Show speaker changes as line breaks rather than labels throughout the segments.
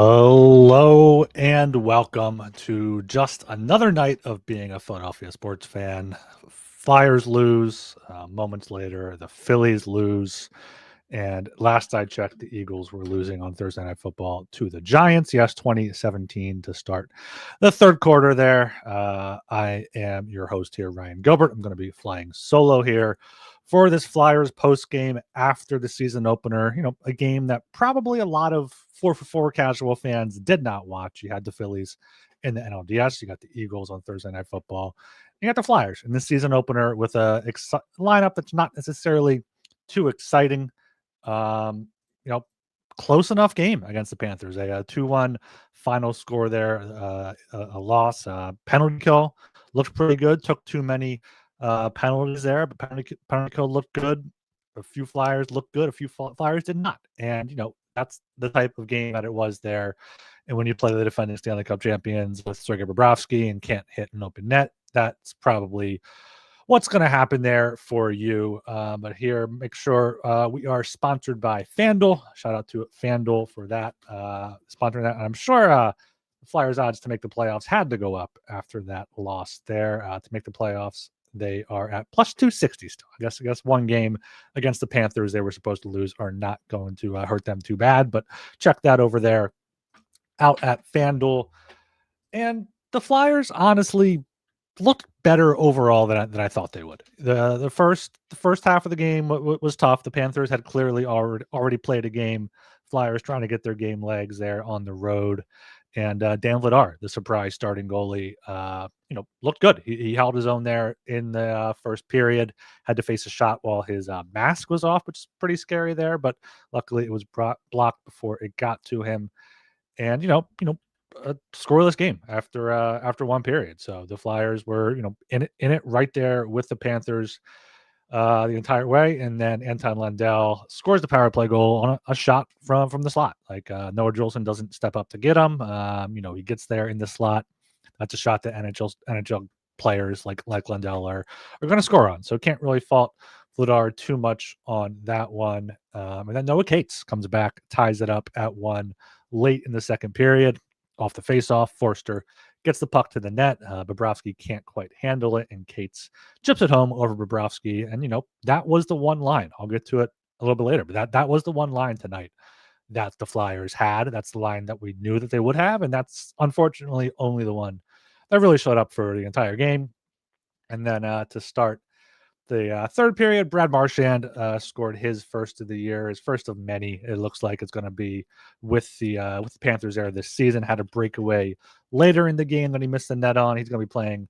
Hello and welcome to just another night of being a Philadelphia sports fan. Flyers lose. Moments later, the Phillies lose. And last I checked, the Eagles were losing on Thursday Night Football to the Giants. Yes, 2017 to start the third quarter there. I am your host here, Ryan Gilbert. I'm going to be flying solo here for this Flyers post game after the season opener. A game that probably a lot of 4-for-4 casual fans did not watch. You had the Phillies in the NLDS. You got the Eagles on Thursday Night Football. You got the Flyers in the season opener with a lineup that's not necessarily too exciting. Um, you know, Close enough game against the Panthers. A 2-1 final score there. A loss. Penalty kill looked pretty good. Took too many penalties there, but penalty kill looked good. A few Flyers looked good. A few Flyers did not. And that's the type of game that it was there. And when you play the defending Stanley Cup champions with 𝙏𝙏𝙏𝙏𝙏 𝙏𝙏𝙏𝙏 and can't hit an open net, that's probably what's going to happen there for you. But here, make sure we are sponsored by FanDuel. Shout out to FanDuel for that, sponsoring that. And I'm sure the Flyers' odds to make the playoffs had to go up after that loss there. To make the playoffs, they are at plus 260 still. I guess one game against the Panthers they were supposed to lose are not going to hurt them too bad. But check that over there out at FanDuel. And the Flyers honestly looked better overall than I thought they would. The first half of the game was tough. The Panthers had clearly already played a game. Flyers trying to get their game legs there on the road. And Dan Vladar, the surprise starting goalie, looked good. He held his own there in the first period. Had to face a shot while his mask was off, which is pretty scary there. But luckily, it was blocked before it got to him. And a scoreless game after one period. So the Flyers were in it right there with the Panthers the entire way. And then Anton Lundell scores the power play goal on a shot from the slot. Like Noah Juulsen doesn't step up to get him. He gets there in the slot. That's a shot that NHL players like Lundell are going to score on. So can't really fault Vladar too much on that one. And then Noah Cates comes back, ties it up at 1 late in the second period. Off the faceoff, Foerster gets the puck to the net. Bobrovsky can't quite handle it, and Cates chips it home over Bobrovsky. And that was the one line. I'll get to it a little bit later, but that was the one line tonight that the Flyers had. That's the line that we knew that they would have, and that's unfortunately only the one that really showed up for the entire game. And then to start the third period, Brad Marchand scored his first of the year, his first of many. It looks like it's going to be with the Panthers there this season. Had a breakaway later in the game that he missed the net on. He's going to be playing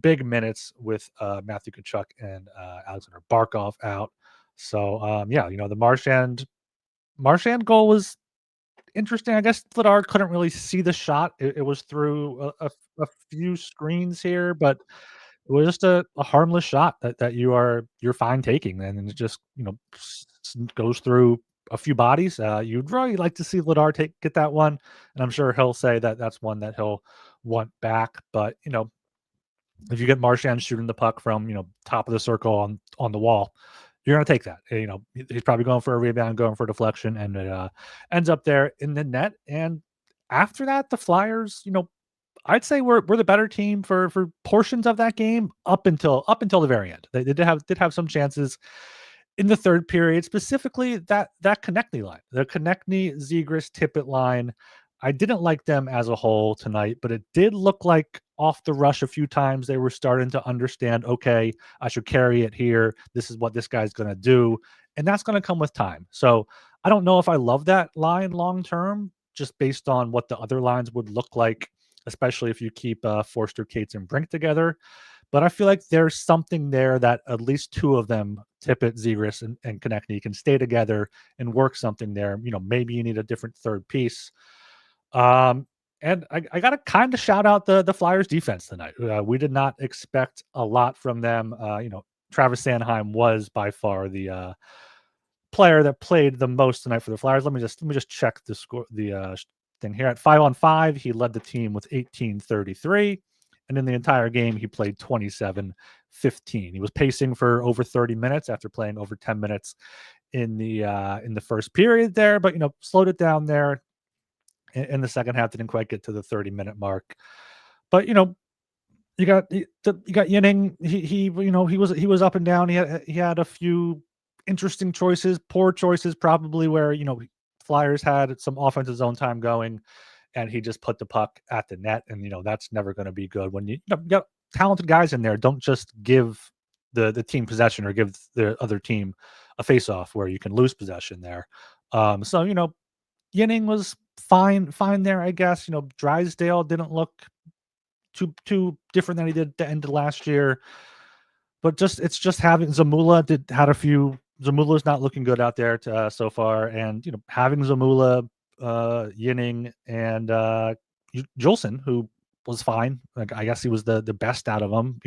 big minutes with Matthew Tkachuk and Alexander Barkov out. So the Marchand goal was interesting. I guess Vladar couldn't really see the shot. It was through a few screens here, but it was just a harmless shot that you're fine taking, and it just goes through a few bodies. You'd really like to see Vladar get that one, and I'm sure he'll say that that's one that he'll want back. But if you get Marchand shooting the puck from top of the circle on the wall, you're going to take that. He's probably going for a rebound, going for a deflection, and it ends up there in the net. And after that, the Flyers, I'd say we're the better team for portions of that game up until the very end. They did have some chances in the third period, specifically that Konechny line, the Konechny, Zegras, Tippett line. I didn't like them as a whole tonight, but it did look like off the rush a few times they were starting to understand, okay, I should carry it here. This is what this guy's going to do, and that's going to come with time. So I don't know if I love that line long term, just based on what the other lines would look like, especially if you keep Foerster, Cates, and Brink together. But I feel like there's something there that at least two of them, Tippett, Zegras, and Konechny, can stay together and work something there. Maybe you need a different third piece. And I got to kind of shout out the Flyers defense tonight. We did not expect a lot from them. Travis Sanheim was by far the player that played the most tonight for the Flyers. Let me just check the score, the thing here. At 5-on-5, he led the team with 18-33, and in the entire game, he played 27-15. He was pacing for over 30 minutes after playing over 10 minutes in the first period there, but slowed it down there. in the second half. Didn't quite get to the 30-minute mark. But, you know, you got 𝙏𝙏𝙏𝙏𝙏𝙏. He was up and down. He had a few interesting choices, poor choices, probably where, Flyers had some offensive zone time going, and he just put the puck at the net, and that's never going to be good when you got talented guys in there. Don't just give the team possession or give the other team a face-off where you can lose possession there. So Yinning was fine there, I guess. Drysdale didn't look too different than he did at the end of last year. But it's just having Zamula's not looking good out there so far, and having Zamula, Yinning, and Jolson, who was fine. Like, I guess he was the best out of them.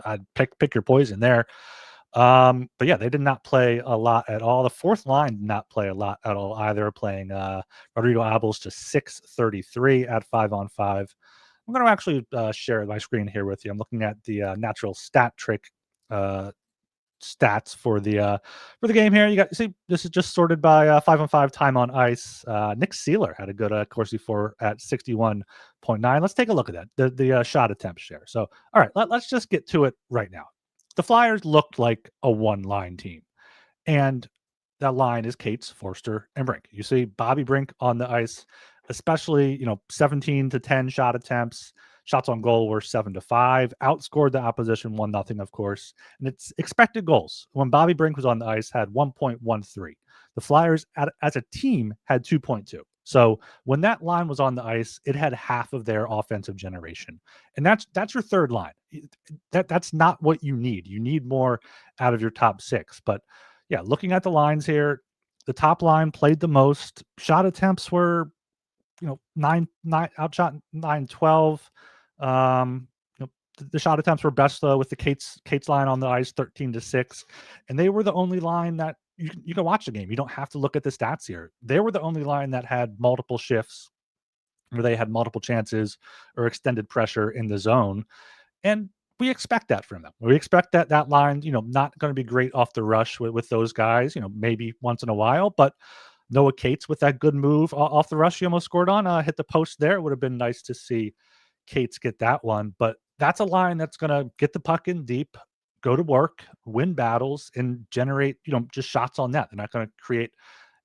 I'd pick your poison there. But yeah, they did not play a lot at all. The fourth line did not play a lot at all either, playing Rodrigo Abels to 633 at 5-on-5. I'm going to actually share my screen here with you. I'm looking at the natural stat trick stats for the game here. You see, this is just sorted by 5-on-5 time on ice. Nick Seeler had a good Corsi 4 at 61.9. Let's take a look at that. The shot attempt share. So, all right, let's just get to it right now. The Flyers looked like a one-line team, and that line is Cates, Foerster, and Brink. You see Bobby Brink on the ice, especially 17 to 10 shot attempts. Shots on goal were 7-5. Outscored the opposition 1-0, of course. And it's expected goals. When Bobby Brink was on the ice, had 1.13. The Flyers, as a team, had 2.2. So when that line was on the ice, it had half of their offensive generation, and that's your third line. That's not what you need. You need more out of your top six. But yeah, looking at the lines here, the top line played the most. Shot attempts were, nine outshot 9-12. The shot attempts were best though with the Cates line on the ice, 13-6, and they were the only line that you can watch the game. You don't have to look at the stats here. They were the only line that had multiple shifts where they had multiple chances or extended pressure in the zone, and we expect that from them. We expect that line, not going to be great off the rush with those guys. Maybe once in a while, but Noah Cates with that good move off the rush he almost scored on, hit the post there. It would have been nice to see Cates get that one, but that's a line that's going to get the puck in deep, go to work, win battles, and generate, just shots on net. They're not going to create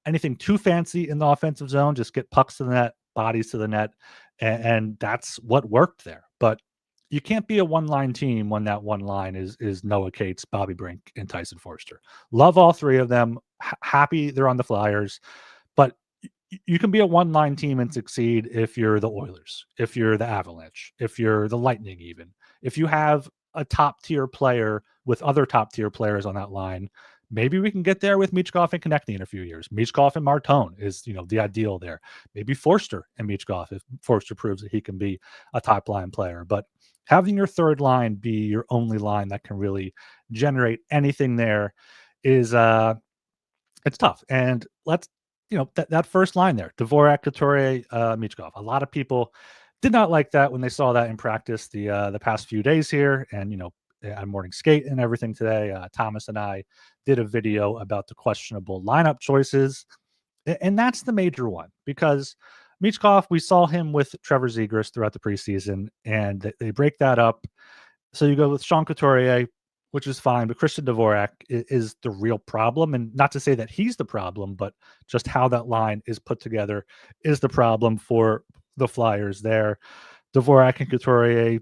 anything too fancy in the offensive zone, just get pucks to the net, bodies to the net, and that's what worked there. But you can't be a one-line team when that one line is Noah Cates, Bobby Brink, and Tyson Foerster. Love all three of them. Happy they're on the Flyers, but you can be a one-line team and succeed if you're the Oilers, if you're the Avalanche, if you're the Lightning, even if you have a top-tier player with other top-tier players on that line. Maybe we can get there with 𝙏𝙏𝙏𝙏𝙏 and Konechny in a few years. 𝙏𝙏𝙏𝙏 and Martone is, the ideal there. Maybe Foerster and 𝙏𝙏𝙏𝙏 if Foerster proves that he can be a top-line player. But having your third line be your only line that can really generate anything there is it's tough. And let's that first line there, Dvorak, Couture, 𝙏𝙏𝙏𝙏𝙏. A lot of people did not like that when they saw that in practice the past few days here, and on morning skate and everything today. Thomas and I did a video about the questionable lineup choices, and that's the major one, because 𝙏𝙏𝙏𝙏, we saw him with Trevor Zegras throughout the preseason, and they break that up. So you go with Sean Couturier, which is fine, but Christian Dvorak is the real problem. And not to say that he's the problem, but just how that line is put together is the problem for the Flyers there. Dvorak and Couturier, a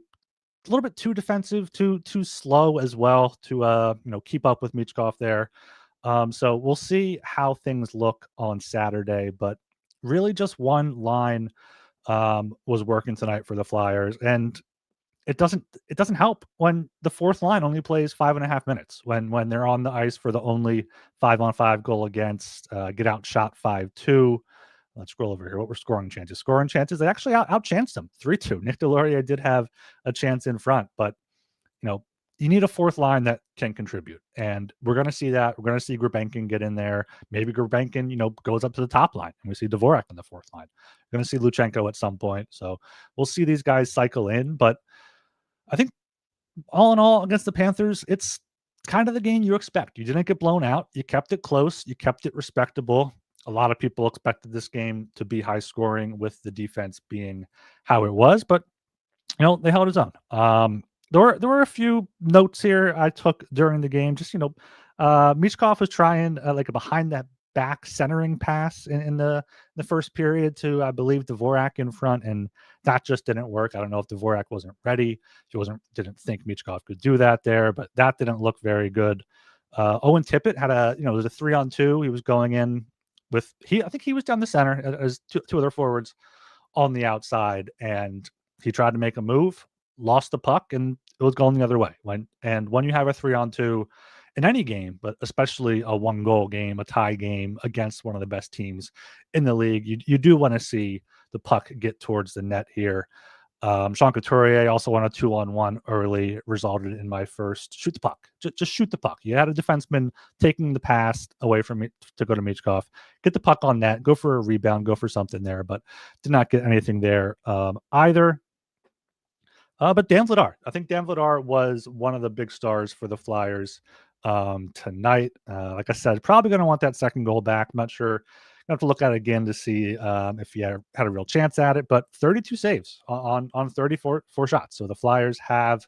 little bit too defensive, too slow as well to keep up with 𝙏𝙏𝙏𝙏𝙏 there. So we'll see how things look on Saturday, but really just one line was working tonight for the Flyers, and it doesn't help when the fourth line only plays 5.5 minutes, when they're on the ice for the only 5-on-5 goal against, get outshot 5-2. Let's scroll over here. What were scoring chances? Scoring chances, they actually outchanced them 3-2. Nick Deslauriers did have a chance in front, but you need a fourth line that can contribute, and we're going to see that. We're going to see Gulbenkian get in there. Maybe Gulbenkian, goes up to the top line, and we see Dvorak on the fourth line. We're going to see Luchenko at some point, so we'll see these guys cycle in. But I think all in all, against the Panthers, it's kind of the game you expect. You didn't get blown out. You kept it close. You kept it respectable. A lot of people expected this game to be high scoring with the defense being how it was, but they held its own. There were a few notes here I took during the game. Just Michkov was trying like a behind that back centering pass in the first period to, I believe, Dvorak in front, and that just didn't work. I don't know if Dvorak wasn't ready. He didn't think Michkov could do that there, but that didn't look very good. Owen Tippett had it was a 3-on-2. He was going in with I think he was down the center as two other forwards on the outside, and he tried to make a move, lost the puck, and it was going the other way. When you have a 3-on-2 in any game, but especially a 1-goal game, a tie game against one of the best teams in the league, you do want to see the puck get towards the net here. Sean Couturier also won a 2-on-1 early, resulted in my first shoot the puck. Just shoot the puck. You had a defenseman taking the pass away from me to go to Michkov, get the puck on net, go for a rebound, go for something there, but did not get anything there either. But Dan Vladar, I think Dan Vladar was one of the big stars for the Flyers tonight. Like I said, probably going to want that second goal back. I'm not sure. I have to look at it again to see if he had a real chance at it. But 32 saves on 34 shots. So the Flyers have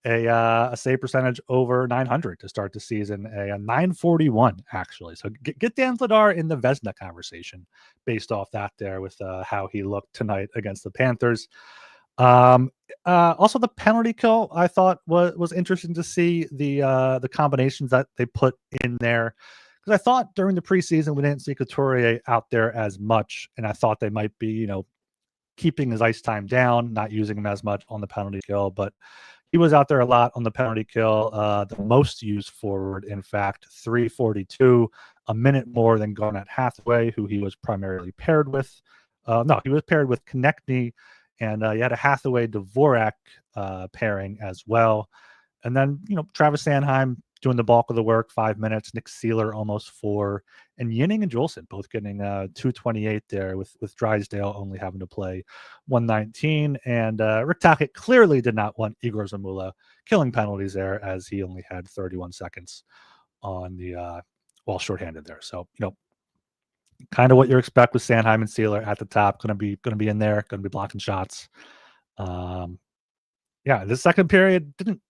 a save percentage over 900 to start the season, a 941 actually. So get Dan Vladar in the Vezina conversation based off that there with how he looked tonight against the Panthers. Also the penalty kill I thought was interesting to see the combinations that they put in there, because I thought during the preseason we didn't see Couturier out there as much, and I thought they might be keeping his ice time down, not using him as much on the penalty kill, but he was out there a lot on the penalty kill, the most used forward, in fact, 342, a minute more than Garnet Hathaway, who he was primarily paired with. No, he was paired with Konechny, and you had a Hathaway-Dvorak pairing as well. And then, Travis Sanheim doing the bulk of the work, 5 minutes. Nick Seeler almost 4. And Yinning and Juleson both getting 228 there, with Drysdale only having to play 119. And Rick Tocchet clearly did not want Igor Zamula killing penalties there, as he only had 31 seconds on the while shorthanded there. So, kind of what you expect with Sanheim and Seeler at the top, going to be in there, going to be blocking shots. Yeah, the second period didn't.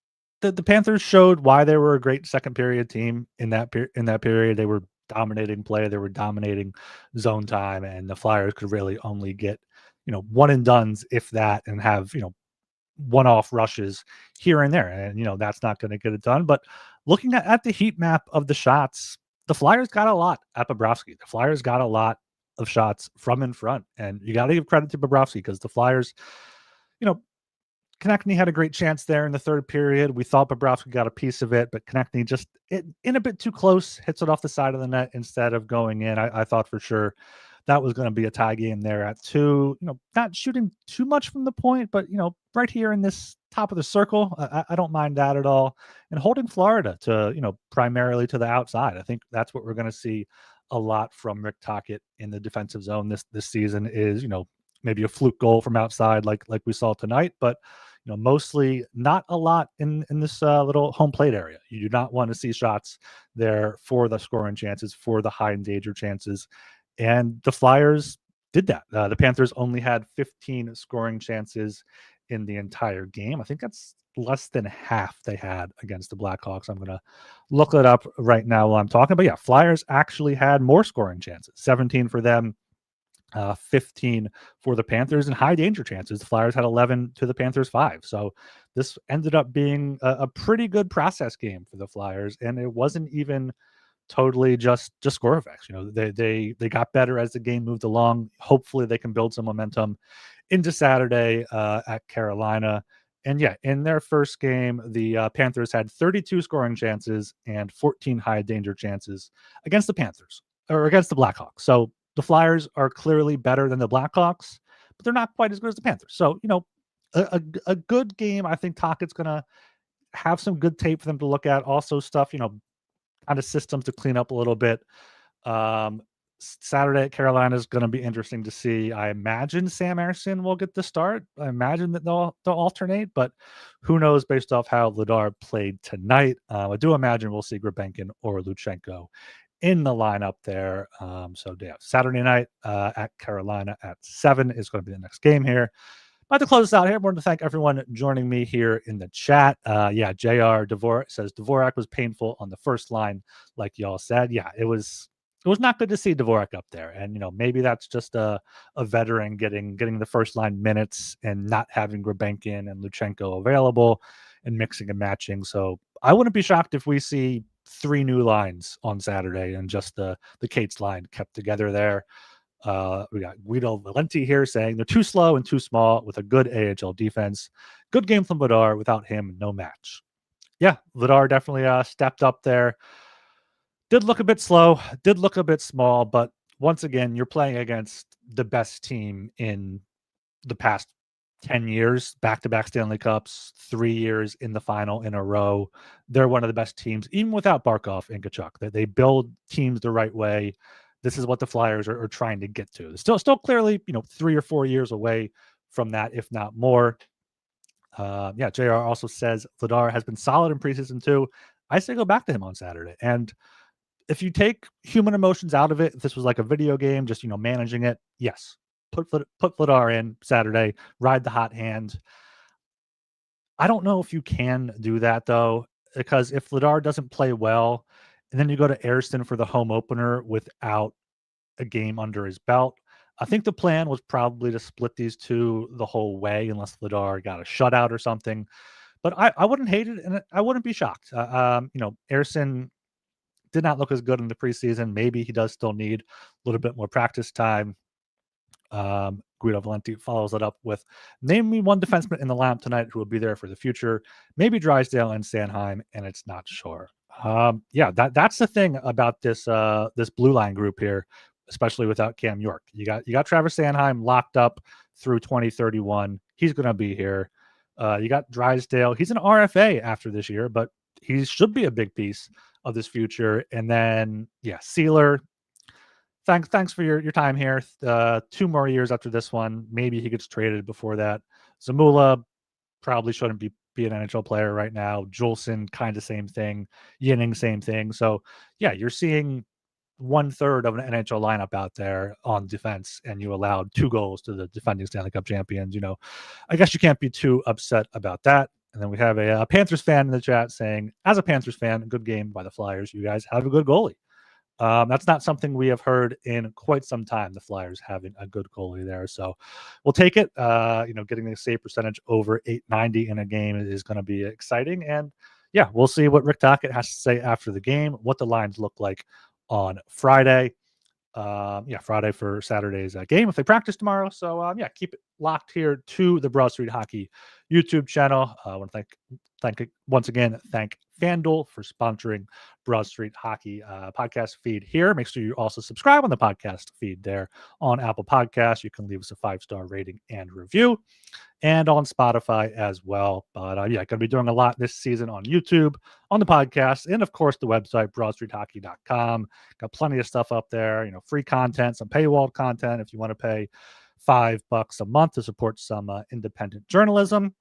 The Panthers showed why they were a great second period team in that period. They were dominating play, they were dominating zone time, and the Flyers could really only get one and dones, if that, and have one-off rushes here and there, and that's not going to get it done. But looking at the heat map of the shots, the Flyers got a lot at Bobrovsky. The Flyers got a lot of shots from in front, and you got to give credit to Bobrovsky, because the Flyers, Konechny had a great chance there in the third period. We thought Bobrovsky got a piece of it, but Konechny just in a bit too close, hits it off the side of the net instead of going in. I thought for sure that was going to be a tie game there at 2. Not shooting too much from the point, but right here in this top of the circle, I don't mind that at all. And holding Florida to primarily to the outside. I think that's what we're going to see a lot from Rick Tocchet in the defensive zone this season. Is maybe a fluke goal from outside like we saw tonight, but mostly not a lot in this little home plate area. You do not want to see shots there for the scoring chances, for the high danger chances. And the Flyers did that. The Panthers only had 15 scoring chances in the entire game. I think that's less than half they had against the Blackhawks. I'm going to look it up right now while I'm talking. But yeah, Flyers actually had more scoring chances, 17 for them, 15 for the Panthers, and high danger chances. The Flyers had 11 to the Panthers 5. So this ended up being a pretty good process game for the Flyers, and it wasn't even totally just score effects. They got better as the game moved along. Hopefully they can build some momentum into Saturday at Carolina. And yeah, in their first game, the Panthers had 32 scoring chances and 14 high danger chances against the Panthers, or against the Blackhawks. So the Flyers are clearly better than the Blackhawks, but they're not quite as good as the Panthers. So, a good game. I think Tocchet's going to have some good tape for them to look at. Also stuff, kind of systems to clean up a little bit. Saturday at Carolina is going to be interesting to see. I imagine Sam Ersson will get the start. I imagine that they'll alternate, but who knows based off how Vladar played tonight. I do imagine we'll see Grebenkin or Luchenko in the lineup there. So yeah, Saturday night at Carolina at 7 is going to be the next game here. About to close this out here. I wanted to thank everyone joining me here in the chat. Yeah, JR Dvorak says Dvorak was painful on the first line, like y'all said. Yeah, it was not good to see Dvorak up there. And maybe that's just a veteran getting the first line minutes and not having Grebenkin and Luchenko available and mixing and matching. So I wouldn't be shocked if we see 3 new lines on Saturday and just the Cates line kept together there. We got Guido Valenti here saying they're too slow and too small with a good AHL defense. Good game from Vladar. Without him, no match. Yeah, Vladar definitely stepped up there. Did look a bit slow, did look a bit small, but once again, you're playing against the best team in the past 10 years, back-to-back Stanley Cups, 3 years in the final in a row. They're one of the best teams, even without Barkov and Tkachuk. They build teams the right way. This is what the Flyers are trying to get to. Still clearly, 3 or 4 years away from that, if not more. Yeah, JR also says Vladar has been solid in preseason too. I say go back to him on Saturday. And if you take human emotions out of it, if this was like a video game, just managing it, yes, put Vladar in Saturday, ride the hot hand. I don't know if you can do that though, because if Vladar doesn't play well, and then you go to Ariston for the home opener without a game under his belt, I think the plan was probably to split these two the whole way, unless Vladar got a shutout or something. But I wouldn't hate it, and I wouldn't be shocked. Ariston did not look as good in the preseason. Maybe he does still need a little bit more practice time. Guido Valenti follows it up with, name me one defenseman in the lineup tonight who will be there for the future. Maybe Drysdale and Sanheim, and it's not sure. Yeah, that's the thing about this this blue line group here, especially without Cam York. You got Travis Sanheim locked up through 2031. He's going to be here. You got Drysdale. He's an RFA after this year, but he should be a big piece of this future. And then yeah, Sealer. Thanks for your time here. 2 more years after this one. Maybe he gets traded before that. Zamula probably shouldn't be an NHL player right now. Jolson, kind of same thing. Yinning, same thing. So yeah, you're seeing 1/3 of an NHL lineup out there on defense, and you allowed 2 goals to the defending Stanley Cup champions. I guess you can't be too upset about that. And then we have a Panthers fan in the chat saying, as a Panthers fan, good game by the Flyers. You guys have a good goalie. That's not something we have heard in quite some time, the Flyers having a good goalie there. So we'll take it. Getting the save percentage over .890 in a game is going to be exciting. And yeah, we'll see what Rick Tocchet has to say after the game, what the lines look like on Friday. Friday for Saturday's game if they practice tomorrow. So keep it locked here to the Broad Street Hockey YouTube channel. I want to thank FanDuel for sponsoring Broad Street Hockey podcast feed here. Make sure you also subscribe on the podcast feed there on Apple Podcasts. You can leave us a 5-star rating and review, and on Spotify as well. But going to be doing a lot this season on YouTube, on the podcast, and of course the website, broadstreethockey.com. Got plenty of stuff up there, free content, some paywall content if you want to pay $5 a month to support some independent journalism.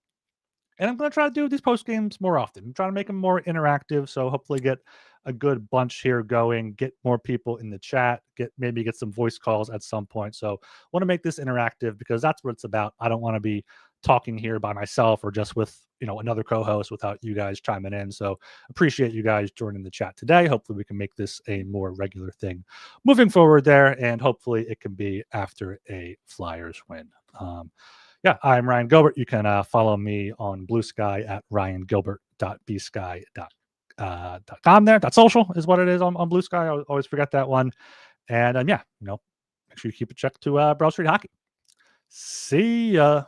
And I'm going to try to do these post games more often. I'm trying to make them more interactive. So hopefully get a good bunch here going, get more people in the chat, maybe get some voice calls at some point. So I want to make this interactive because that's what it's about. I don't want to be talking here by myself or just with, another co-host without you guys chiming in. So appreciate you guys joining the chat today. Hopefully we can make this a more regular thing moving forward there. And hopefully it can be after a Flyers win. I'm Ryan Gilbert. You can follow me on Blue Sky at ryangilbert.bsky.com there. .social is what it is on Blue Sky. I always forget that one. And make sure you keep it checked to Broad Street Hockey. See ya.